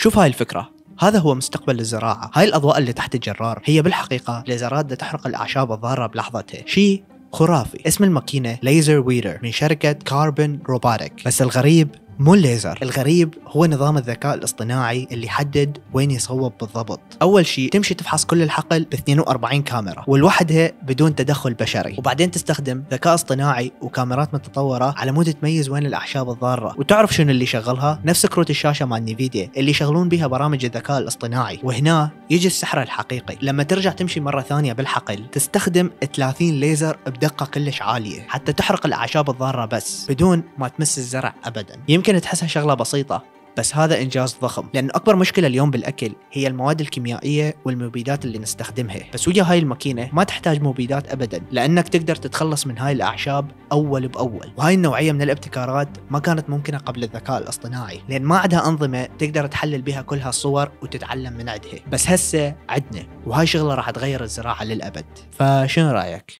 شوف هاي الفكرة، هذا هو مستقبل الزراعة. هاي الأضواء اللي تحت الجرار هي بالحقيقة ليزرات تحرق الأعشاب الضارة بلحظتها. شيء خرافي. اسم الماكينة ليزر ويدر من شركة كاربن روبوتيك. بس الغريب مو الليزر، الغريب هو نظام الذكاء الاصطناعي اللي يحدد وين يصوب بالضبط. أول شيء تمشي تفحص كل الحقل ب 42 كاميرا ولوحدها بدون تدخل بشري، وبعدين تستخدم ذكاء اصطناعي وكاميرات متطورة على مود تميز وين الأعشاب الضارة. وتعرف شنو اللي شغلها؟ نفس كروت الشاشة مال نيفيديا اللي يشغلون بها برامج الذكاء الاصطناعي. وهنا يجي السحر الحقيقي، لما ترجع تمشي مرة ثانية بالحقل تستخدم 30 ليزر بدقة كلش عالية حتى تحرق الأعشاب الضارة بس بدون ما تمس الزرع أبدا. يمكن تحسها شغلة بسيطة، بس هذا إنجاز ضخم، لأن أكبر مشكلة اليوم بالأكل هي المواد الكيميائية والمبيدات اللي نستخدمها. بس ويا هاي الماكينة ما تحتاج مبيدات أبدا، لأنك تقدر تتخلص من هاي الأعشاب أول بأول. وهاي النوعية من الابتكارات ما كانت ممكنة قبل الذكاء الاصطناعي، لأن ما عندها أنظمة تقدر تحلل بها كل هالصور وتتعلم من عندها. بس هسه عدنا، وهاي شغلة راح تغير الزراعة للأبد. فشنو رأيك؟